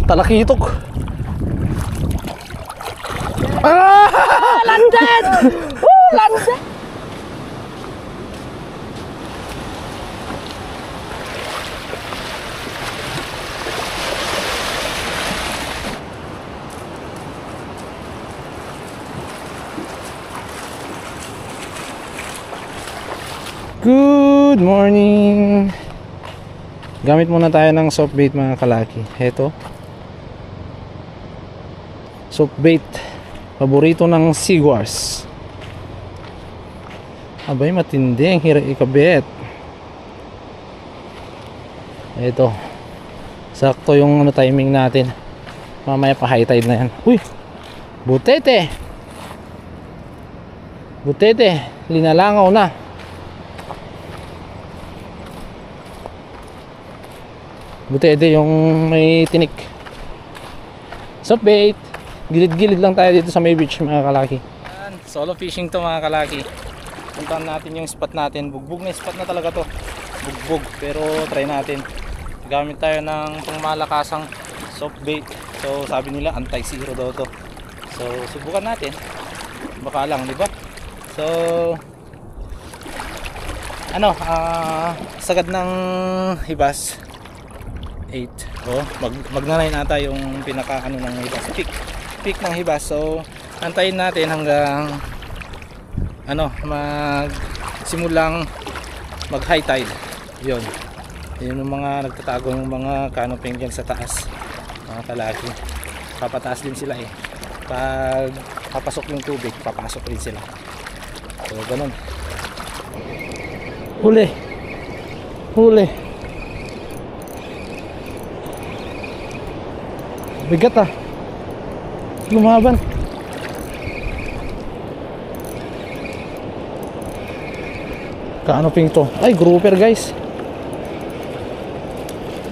Talakitok. Ah! Landed! Woo! Landed! Good morning. Gamit muna tayo ng soft bait mga kalaki. Heto, soft bait, paborito ng Seaguars. Abay, matindi, ang hirap ikabit. Ito, sakto yung timing natin. Mamaya pa high tide na yan. Uy, butete, butete, linalangaw na. Butete yung may tinik. Soft bait. Gilid-gilid lang tayo dito sa may beach mga kalaki. Solo fishing to mga kalaki. Puntahan natin yung spot natin. Bugbog na spot na talaga to. Bugbog. Pero try natin. Gamit tayo ng pangmalakasang soft bait. So sabi nila anti-zero daw to. So subukan natin. Baka lang, di ba? So ano, sagad ng hibas 8. Oh, magna-9 ata yung pinaka ano ng hibas, peak ng hibas. So antayin natin hanggang ano, simulang mag high tide. Yun yung mga nagtatago ng mga canoping dyan sa taas mga kalaki. Papataas din sila eh. Pag papasok yung tubig, papasok rin sila. So ganun. Huli, huli. Bigat ah. Lumaban. Kaanoping to? Ay, grouper guys.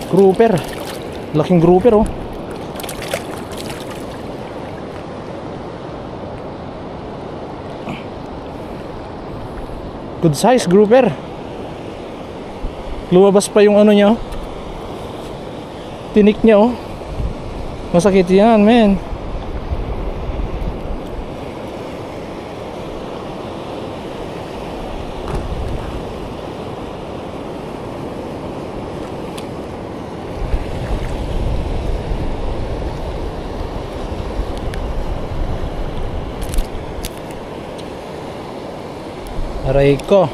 Grouper. Laking grouper oh. Good size grouper. Lumabas pa yung ano niya oh. Tinik niya oh. Masakit yan, men. Aray ko.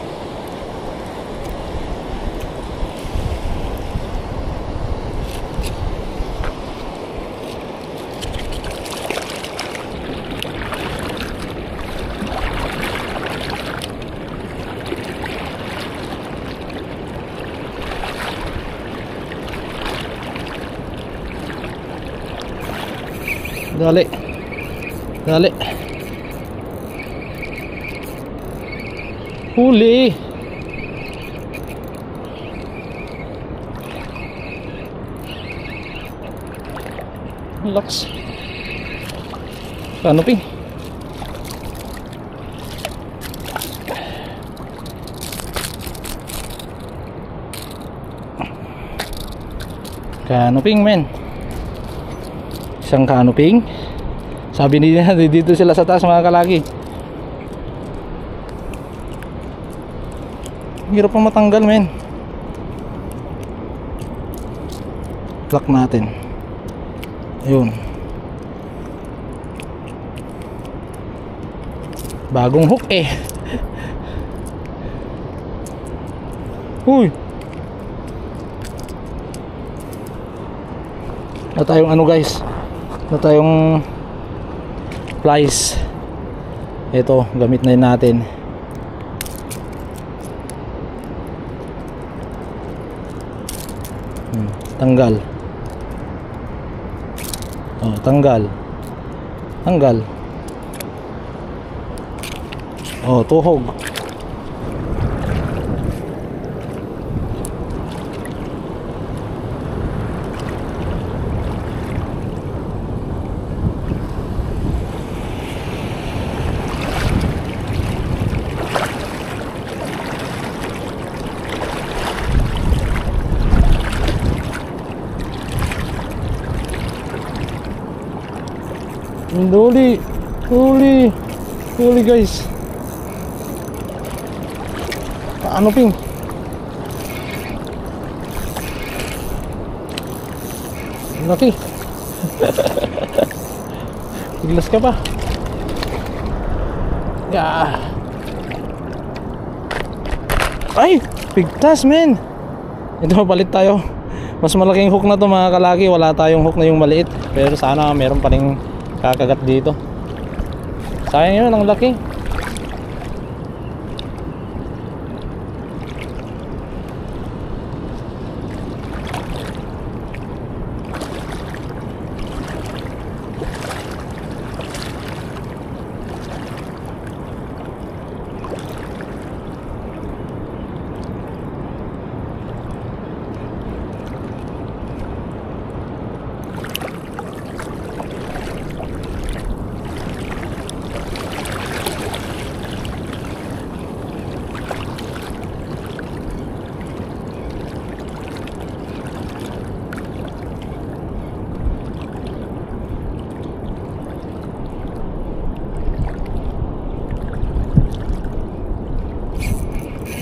Dali. Dali. Huli. Laks. Canoping. Canoping men. Isang canoping. Sabi nila dito sila sa taas mga kalaki. Hirap pa matanggal men. Lock natin. Ayun. Bagong hook eh. Uy. Na tayong ano guys. Na tayong flies. Ito, gamit na natin. Tanggal. Oh, tanggal. Tanggal. Oh, tuhog. Huli. Huli. Huli guys. Paano Ping? Laki. Biglas ka pa. Yeah. Ay! Pigtas men. Ito palit tayo. Mas malaking hook na to mga kalaki. Wala tayong hook na yung maliit. Pero sana meron pa rin kakagat dito. Sayang yun, ang laki.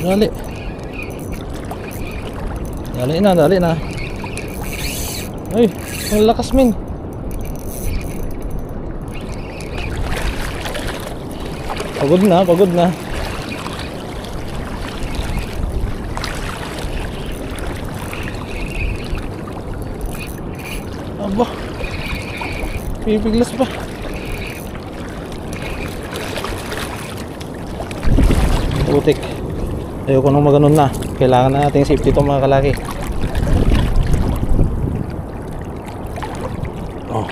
Dali. Dali na, dali na. Ay, ang lakas min. Pagod na, pagod na. Aba. Pipiglas pa. Putik. Ayoko nang maganon na. Kailangan na natin safety to mga kalaki. Oh.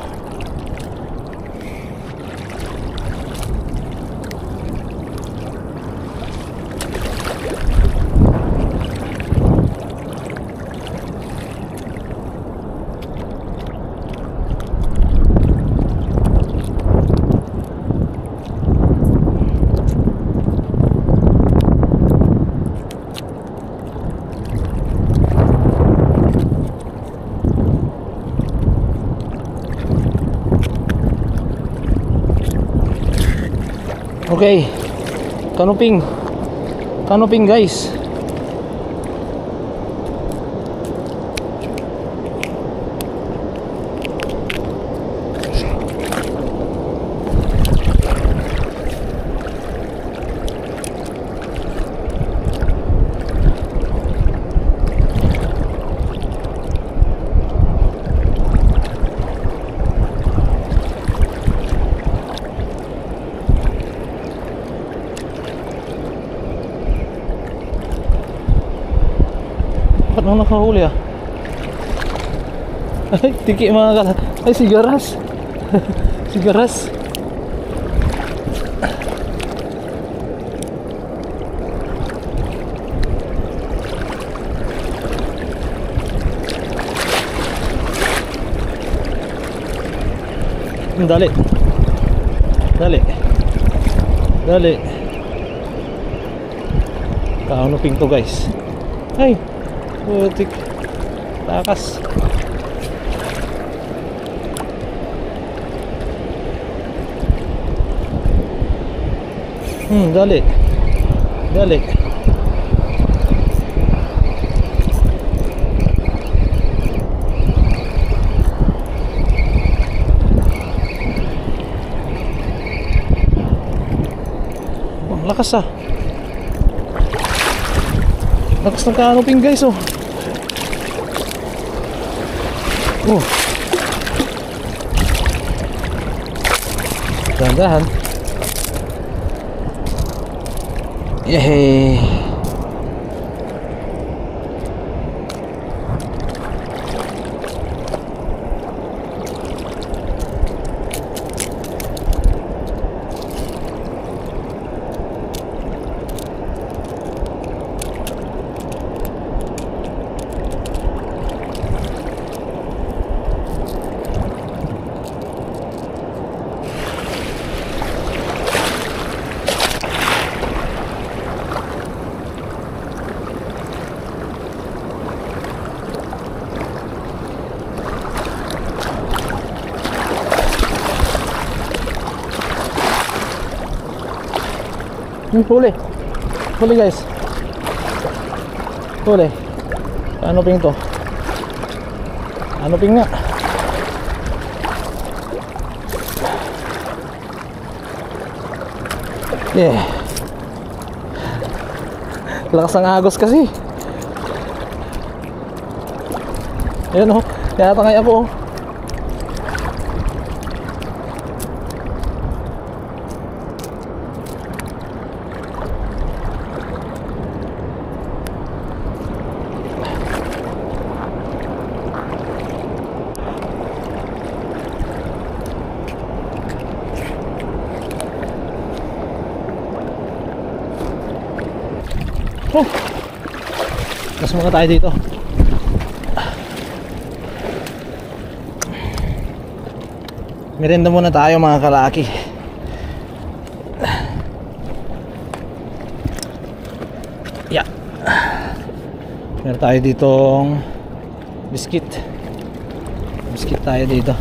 Okay, canoping guys. Bakit nang nakahuli ah? Ay, tiki mga kala. Ay, sigaras. Sigaras. Dali. Dali. Dali. Kaunuping to guys. Ay, putik. Takas. Dali. Dali. Oh, lakas ah. Lakas ng canoping guys oh. Oh. Dahan-dahan. Yehey. Huli. Huli guys. Huli. Ano ping to? Ano ping nga? Yeah. Lakas ng agos kasi. Ayan o. Tinatangay ako o. Mas muna tayo dito. Merienda muna tayo mga kalaki. Yeah. Meron tayo ditong biscuit. Biscuit tayo dito.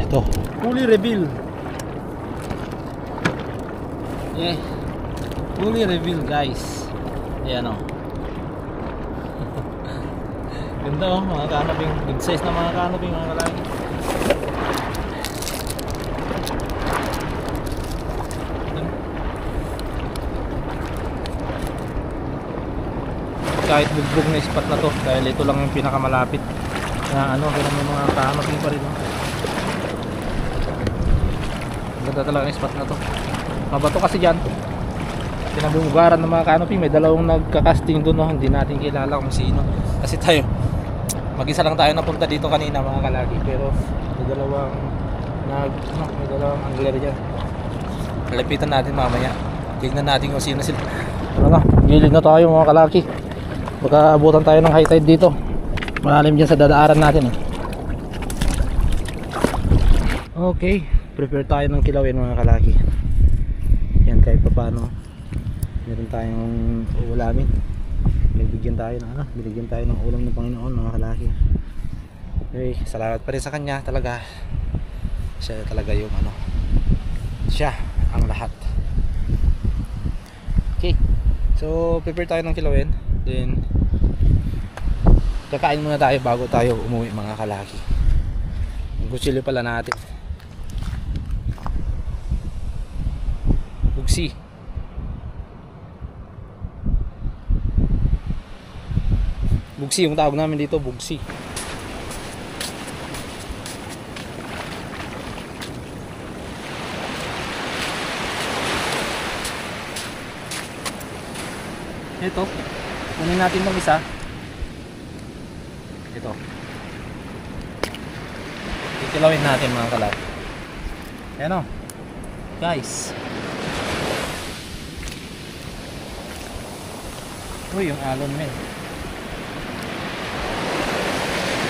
Ito. Fully reveal. Yeah. Fully reveal guys. Ayan o. Ganda o mga canoping. Big size na mga canoping mga kalaki. Kahit bugbog na spot na to, dahil ito lang yung pinakamalapit na ano, ganun yung mga canoping pa rin. Ganda talaga yung spot na to. Mabato kasi dyan. Pinabumugaran ng mga canopy. May dalawang nagka-casting doon, no? Hindi natin kilala kung sino. Kasi tayo, mag-isa lang tayo napunta dito kanina mga kalaki. Pero may dalawang may dalawang angler dyan. Lapitan natin mamaya. Tignan natin kung sino sila. Ano na, gilid na tayo mga kalaki. Baka abutan tayo ng high tide dito. Malalim dyan sa dadaaran natin. Okay, prepare tayo ng kilawin mga kalaki. Yan, kahit pa paano meron tayong uulamin. Binigyan tayo ng ulam ng Panginoon mga kalaki. Okay, salamat pa rin sa kanya talaga. Siya talaga yung ano, siya ang lahat. Okay, so prepare tayo ng kilawin. Then kakain muna tayo bago tayo umuwi mga kalaki. Ang kutsilyo pala natin, bugsi. Bugsi yung tawag namin dito, bugsi. Ito, kunin natin ng isa. Ito. Kikilawin natin mga kalaki. Ayan o. Guys. Uy, yung alon men.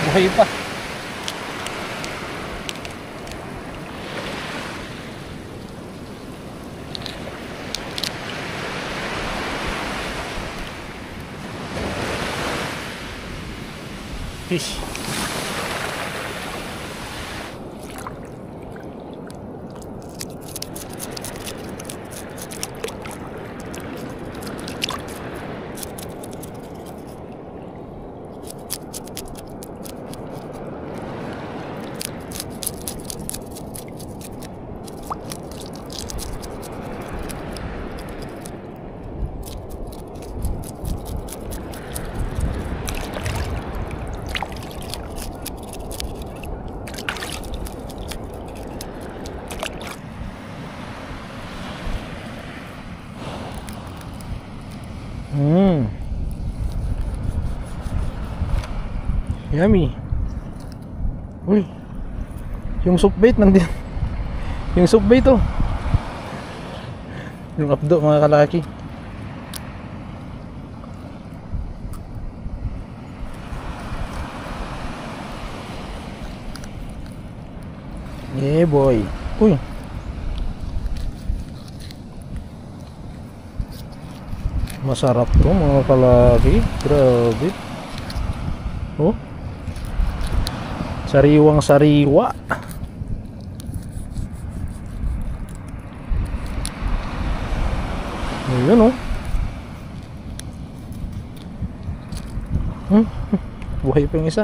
Buhay pa. Fish. Yummy. Uy, yung soup bait nandun. Yung soup bait oh. Yung updo mga kalaki. Yeah boy. Uy, masarap to mga kalaki. Grabe. Oh, sariwang sariwa. Ayun oh. Buhay pa yung isa.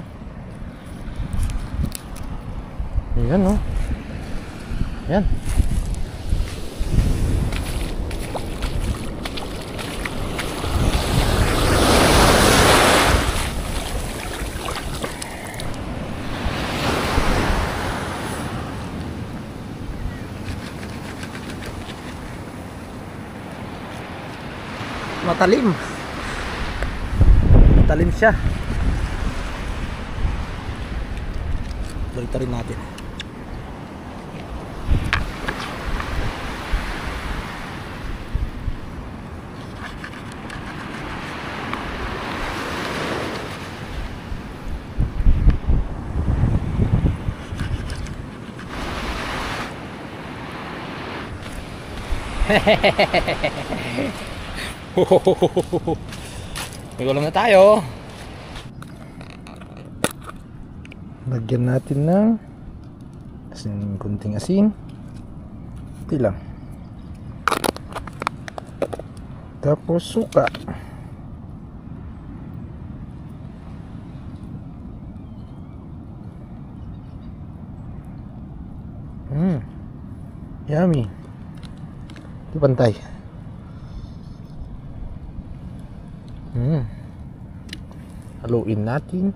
Ayan oh. Ayan. Matalim. Matalim siya. Baliktad rin natin. May ulam na tayo. Lagyan natin ng asin, kunting asin. Ito lang. Tapos suka. Yummy. Ito pantay. Haluin natin.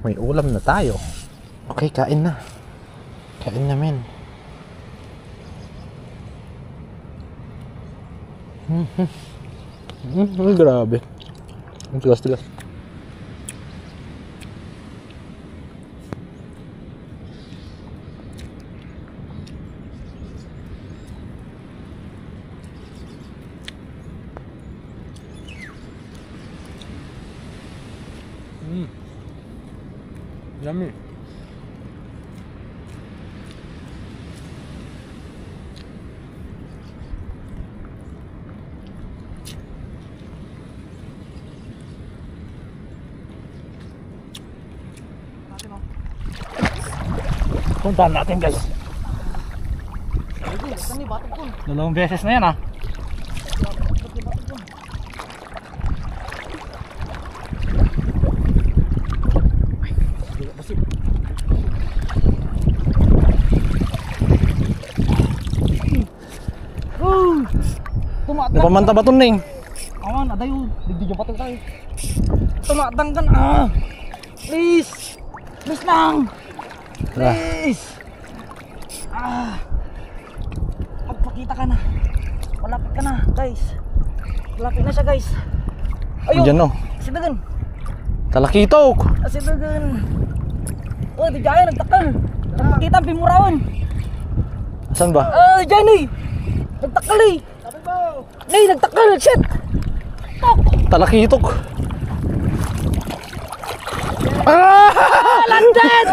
May ulam na tayo. Okay, kain na. Kain na, men. Grabe. Ang tigas-tigas. Yummy. Puntahan natin, guys. Dalawang beses na yan, ah. Napamanta ba ito na eh? Awan, adayo. Digdig yung patay tayo. Tumatang ka na. Please. Please lang. Please. Magpakita ka na. Malapit ka na, guys. Malapit na siya, guys. Ayun. Diyan no. Sidagan. Talakitok. Sidagan. Oh, di kaya nagtakal. Magpakita ang pimurawan. Saan ba? Diyan eh. Nagtakal eh. Nay, nagtakal. Shit. Talakitok. Landed!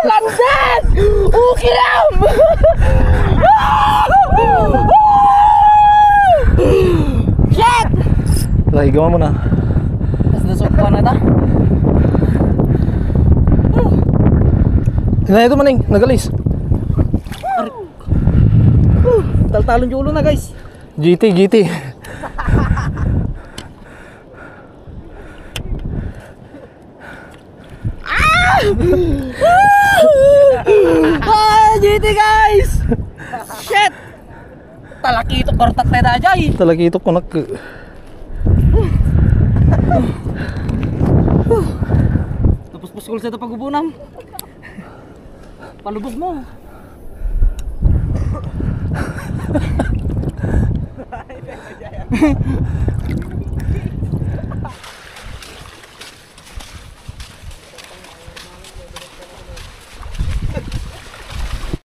Landed! Okay lang! Shit! Lahigawan mo na. Mas nasukuha na ito? Tingnan ito maning, nagalis. Taltalon yung ulo na, guys. GT. GT, guys! Shit! Talakitok kortat na ito, Jay. Talakitok ko nak. Tapos puskol sa ito pag-ubunam. Palubog mo.